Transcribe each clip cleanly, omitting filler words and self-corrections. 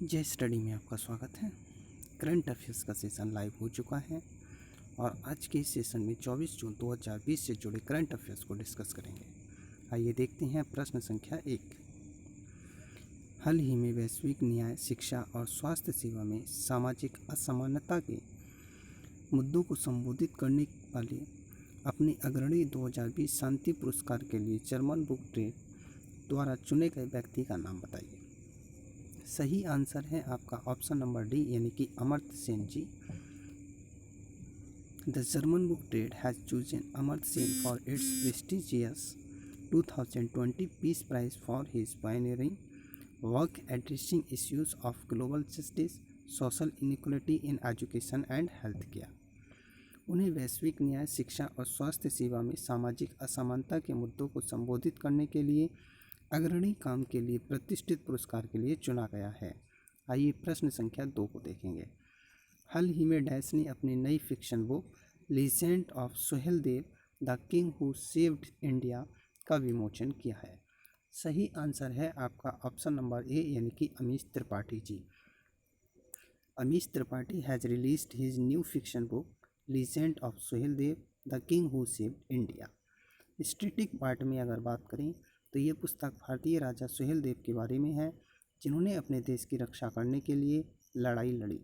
जय स्टडी में आपका स्वागत है। करंट अफेयर्स का सेशन लाइव हो चुका है और आज के इस सेशन में 24 जून 2020 से जुड़े करंट अफेयर्स को डिस्कस करेंगे। आइए देखते हैं प्रश्न संख्या 1। हाल ही में वैश्विक न्याय, शिक्षा और स्वास्थ्य सेवा में सामाजिक असमानता के मुद्दों को संबोधित करने वाले अपने अग्रणी 2020 शांति पुरस्कार के लिए जर्मन बुक ट्रेड द्वारा चुने गए व्यक्ति का नाम बताइए। सही आंसर है आपका ऑप्शन नंबर डी यानी कि Amartya Sen ji. The German book trade has chosen Amartya Sen for its prestigious 2020 peace prize for his pioneering work addressing issues of global justice, social inequality in education and health care. उन्हें वैश्विक न्याय, शिक्षा और स्वास्थ्य सेवा में सामाजिक असमानता के मुद्दों को संबोधित करने के लिए अग्रणी काम के लिए प्रतिष्ठित पुरस्कार के लिए चुना गया है। आइए प्रश्न संख्या 2 को देखेंगे। हाल ही में डैश ने अपनी नई fiction book legend of Suheldev the king who saved India का विमोचन किया है। सही आंसर है आपका ऑप्शन नंबर ए यानी कि Amish Tripathi ji. Amish Tripathi has released his new fiction book legend of Suheldev the king who saved India. Static part में अगर बात करें तो ये पुस्तक भारतीय राजा सुहेलदेव के बारे में है, जिन्होंने अपने देश की रक्षा करने के लिए लड़ाई लड़ी,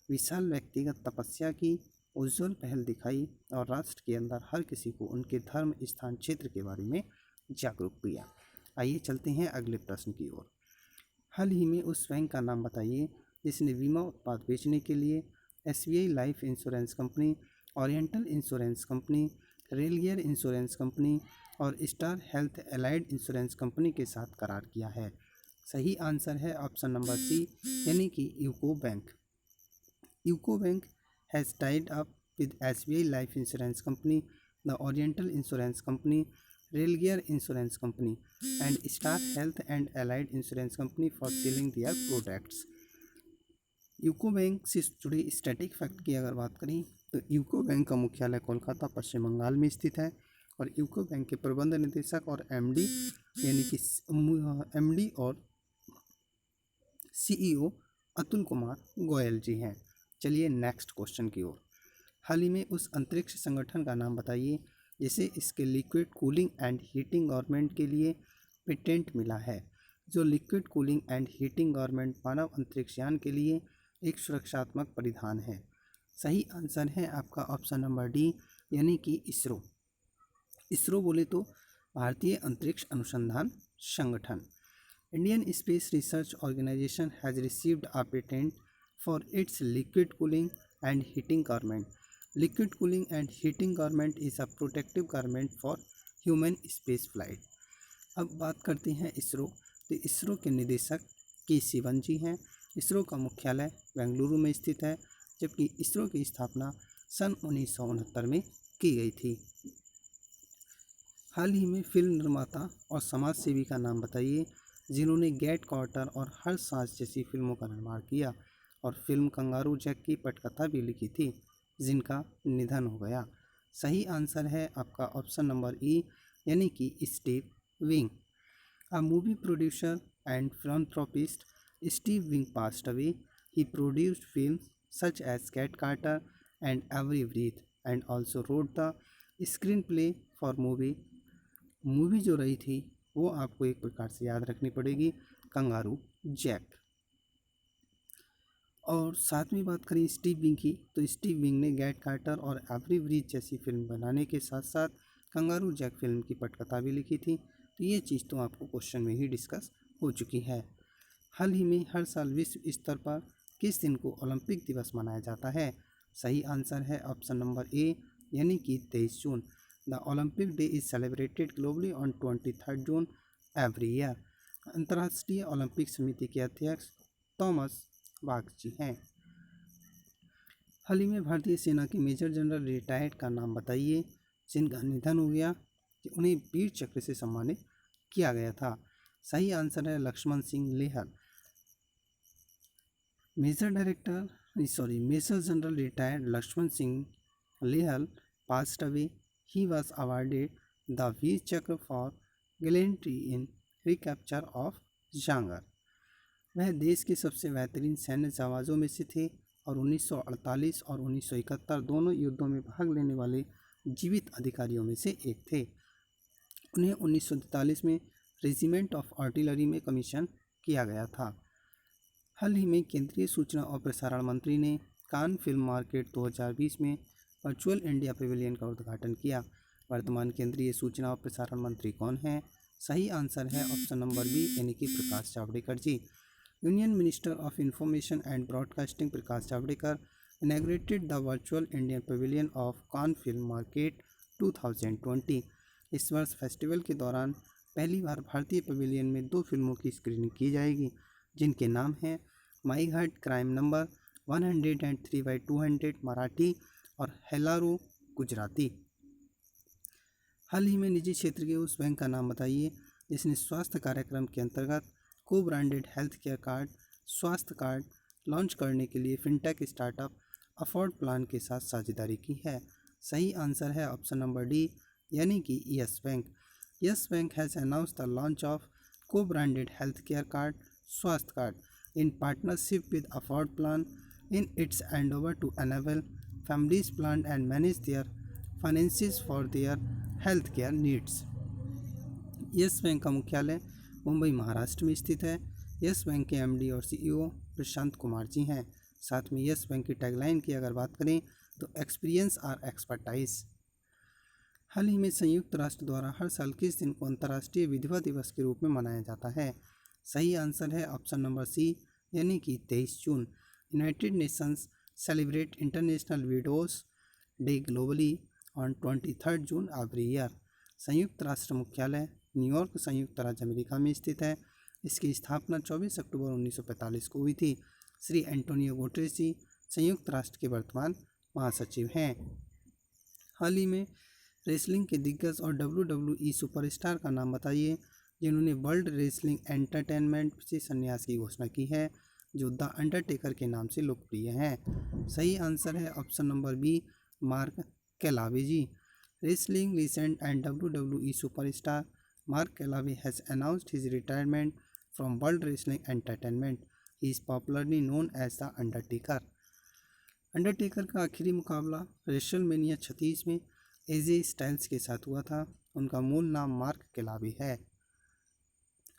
विशाल व्यक्तिगत तपस्या की, उज्ज्वल पहल दिखाई और राष्ट्र के अंदर हर किसी को उनके धर्म, स्थान, क्षेत्र के बारे में जागरूक किया। आइए चलते हैं अगले प्रश्न की ओर। हाल ही में उस बैंक का नाम बताइए जिसने बीमा उत्पाद बेचने के लिए SBI life insurance company, oriental insurance company, रेलगियर insurance company और star health allied insurance company के साथ करार किया है। सही आंसर है ऑप्शन नंबर सी यानी कि UCO bank. UCO bank has tied up with SBI life insurance company, the oriental insurance company, रेलगियर insurance company and star health and allied insurance company for selling their products. UCO bank से जुड़े static fact की अगर बात करें तो UCO bank का मुख्यालय कोलकाता, पश्चिम बंगाल में स्थित है और यूको बैंक के प्रबंध निदेशक और MD यानी कि MD और CEO अतुल कुमार गोयल जी हैं। चलिए नेक्स्ट क्वेश्चन की ओर। हाल ही में उस अंतरिक्ष संगठन का नाम बताइए जिसे इसके liquid cooling and heating garment के लिए पेटेंट मिला है। जो liquid cooling and heating garment मानव अंतरिक्ष यान के लिए एक सुरक्षात्मक परिधान है। सही आंसर है आपका ऑप्शन नंबर डी यानी कि इसरो। इसरो बोले तो भारतीय अंतरिक्ष अनुसंधान संगठन। Indian space research organisation has received a patent for its liquid cooling and heating garment. Liquid cooling and heating garment is a protective garment for human space flight. अब बात करते हैं इसरो। तो इसरो के निदेशक के सिवन जी हैं। इसरो का मुख्यालय बेंगलुरु में स्थित है, जबकि इसरो की स्थापना सन 1969 में की गई थी। हाल ही में फिल्म निर्माता और समाज सेवी का नाम बताइए जिन्होंने गेट कार्टर और हर सांस जैसी फिल्मों का निर्माण किया और फिल्म कंगारू जैक की पटकथा भी लिखी थी, जिनका निधन हो गया। सही आंसर है आपका ऑप्शन नंबर ई यानी कि Steve wing. A movie producer and philanthropist, Steve Wing passed away. He produced films such as Cat Carter and Every Breath and also wrote the screenplay for movie जो रही थी वो आपको एक प्रकार से याद रखनी पड़ेगी, कंगारू जैक। और साथ में बात करें स्टीव विंग की तो स्टीव विंग ने गेट कार्टर और एवरी ब्रीथ जैसी फिल्म बनाने के साथ साथ कंगारू जैक फिल्म की पटकथा भी लिखी थी। तो ये चीज़ तो आपको क्वेश्चन में ही डिस्कस हो चुकी है। हाल ही में हर साल विश्व स्तर पर किस दिन को ओलंपिक दिवस मनाया जाता है? सही आंसर है ऑप्शन नंबर ए यानी कि 23 जून। The Olympic Day is celebrated globally on 23 June every year. अंतर्राष्ट्रीय ओलंपिक समिति के अध्यक्ष थॉमस बाग जी हैं। हाल ही में भारतीय सेना के मेजर जनरल रिटायर्ड का नाम बताइए जिनका निधन हो गया, कि उन्हें वीर चक्र से सम्मानित किया गया था। सही आंसर है Lakshman Singh Lehal. Major general retired Lakshman Singh Lehal passed away. He was awarded the Veer Chakra for gallantry in recapture of Jangar. वह देश के सबसे बेहतरीन सैन्य जाबाजों में से थे और 1948 और 1971 दोनों युद्धों में भाग लेने वाले जीवित अधिकारियों में से एक थे। उन्हें 1943 में रेजिमेंट ऑफ आर्टिलरी में कमीशन किया गया था। हाल ही में केंद्रीय सूचना और प्रसारण मंत्री ने कान फिल्म मार्केट 2020 में वर्चुअल इंडिया पेविलियन का उद्घाटन किया। वर्तमान केंद्रीय सूचना और प्रसारण मंत्री कौन हैं? सही आंसर है ऑप्शन नंबर बी यानी कि Prakash Javadekar ji. Union minister of information and broadcasting Prakash Javadekar inaugurated the virtual Indian pavilion of Cannes film market 2020। इस वर्ष फेस्टिवल के दौरान पहली बार भारतीय पेविलियन में 2 फिल्मों की स्क्रीनिंग की जाएगी, जिनके नाम हैं माई घाट क्राइम नंबर 103/200 मराठी और हेलारो गुजराती। हाल ही में निजी क्षेत्र के उस बैंक का नाम बताइए जिसने स्वास्थ्य कार्यक्रम के अंतर्गत को ब्रांडेड हेल्थ केयर कार्ड स्वास्थ्य कार्ड लॉन्च करने के लिए फिनटेक स्टार्टअप अफोर्ड प्लान के साथ साझेदारी की है। सही आंसर है ऑप्शन नंबर डी यानी कि yes bank. Yes bank has announced the launch of को ब्रांडेड हेल्थ केयर कार्ड स्वास्थ्य card in partnership with Afford Plan in its endeavor to enable families plan and manage their finances for their healthcare needs। Yes bank का मुख्यालय मुंबई महाराष्ट्र में स्थित है। Yes bank के MD और CEO Prashant Kumar ji हैं। साथ में यस बैंक की टैगलाइन की अगर बात करें तो एक्सपीरियंस और एक्सपर्टाइज। हाल ही में संयुक्त राष्ट्र द्वारा हर साल किस दिन को अंतर्राष्ट्रीय विधवा दिवस के रूप में मनाया जाता है? सही आंसर है ऑप्शन नंबर सी यानी कि 23 जून। United Nations celebrate International Widows Day globally on 23 June every year. संयुक्त राष्ट्र मुख्यालय न्यूयॉर्क संयुक्त राज्य अमेरिका में स्थित है। इसकी स्थापना 24 अक्टूबर 1945 को हुई थी। श्री एंटोनियो गुटेरेस जी संयुक्त राष्ट्र के वर्तमान महासचिव हैं। हाल ही में रेसलिंग के दिग्गज और WWE सुपरस्टार का नाम बताइए जिन्होंने वर्ल्ड रेसलिंग एंटरटेनमेंट से संन्यास की घोषणा की है, जो द अंडरटेकर के नाम से लोकप्रिय हैं। सही आंसर है option number B Mark Calaway ji. Wrestling legend and WWE superstar Mark Calaway has announced his retirement from World Wrestling Entertainment. He is popularly known as the Undertaker. Undertaker का आखिरी मुकाबला रेसलमेनिया 36 में एजे स्टाइल्स के साथ हुआ था। उनका मूल नाम मार्क कैलावे है।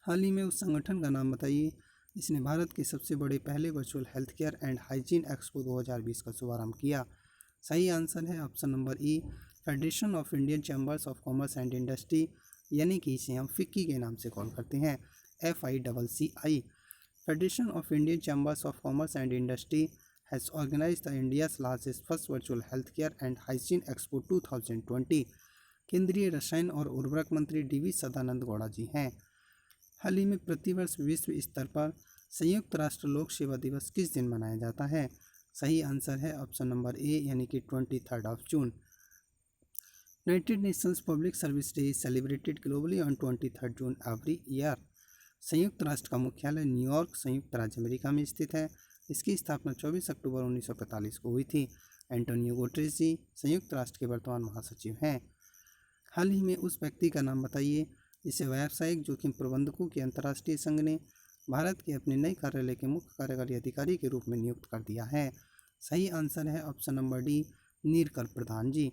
हाल ही में उस संगठन का नाम बताइए जिसने भारत के सबसे बड़े पहले virtual health care and hygiene expo 2020 का शुभारंभ किया। सही आंसर है option number E federation of Indian chambers of commerce and industry, यानी कि इसे हम फिक्की के नाम से कॉल करते हैं, FICCI। Federation of Indian chambers of commerce and industry has organized the India's largest first virtual health care and hygiene expo 2020। केंद्रीय रसायन और उर्वरक मंत्री DV सदानंद गौड़ा जी हैं। हाल ही में प्रतिवर्ष विश्व स्तर पर संयुक्त राष्ट्र लोक सेवा दिवस किस दिन मनाया जाता है? सही आंसर है ऑप्शन नंबर ए यानी कि 23 जून। United Nations Public Service Day is celebrated globally on 23 June every year. संयुक्त राष्ट्र का मुख्यालय न्यूयॉर्क संयुक्त राज्य अमेरिका में स्थित है। इसकी स्थापना 24 अक्टूबर 1945 को हुई थी। एंटोनियो गुटेरेस जी संयुक्त राष्ट्र के वर्तमान महासचिव हैं। हाल ही में उस व्यक्ति का नाम बताइए जिसे व्यावसायिक जोखिम प्रबंधकों के अंतर्राष्ट्रीय संघ ने भारत के अपने नए कार्यालय के मुख्य कार्यकारी अधिकारी के रूप में नियुक्त कर दिया है। सही आंसर है option number D Neerkar Pradhan ji.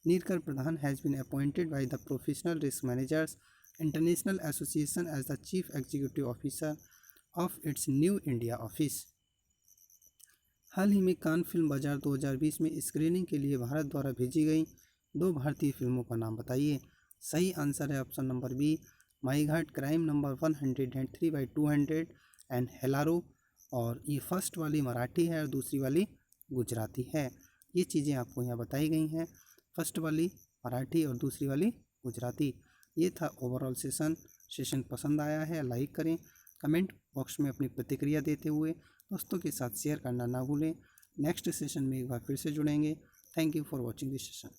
Neerkar Pradhan has been appointed by the Professional Risk Managers International Association as the chief executive officer of its new India office. हाल ही में कान फिल्म बाजार 2020 में स्क्रीनिंग के लिए भारत द्वारा भेजी गई 2 भारतीय फिल्मों का नाम बताइए। सही आंसर है option number be my Ghat crime number 103/200 and Hellaro. और ये फर्स्ट वाली मराठी है और दूसरी वाली गुजराती है। ये चीज़ें आपको यहाँ बताई गई हैं, फर्स्ट वाली मराठी और दूसरी वाली गुजराती। ये था ओवरऑल सेशन पसंद आया है लाइक करें, कमेंट बॉक्स में अपनी प्रतिक्रिया देते हुए दोस्तों के साथ शेयर करना ना भूलें। नेक्स्ट सेशन में एक बार फिर से जुड़ेंगे। Thank you for watching this session.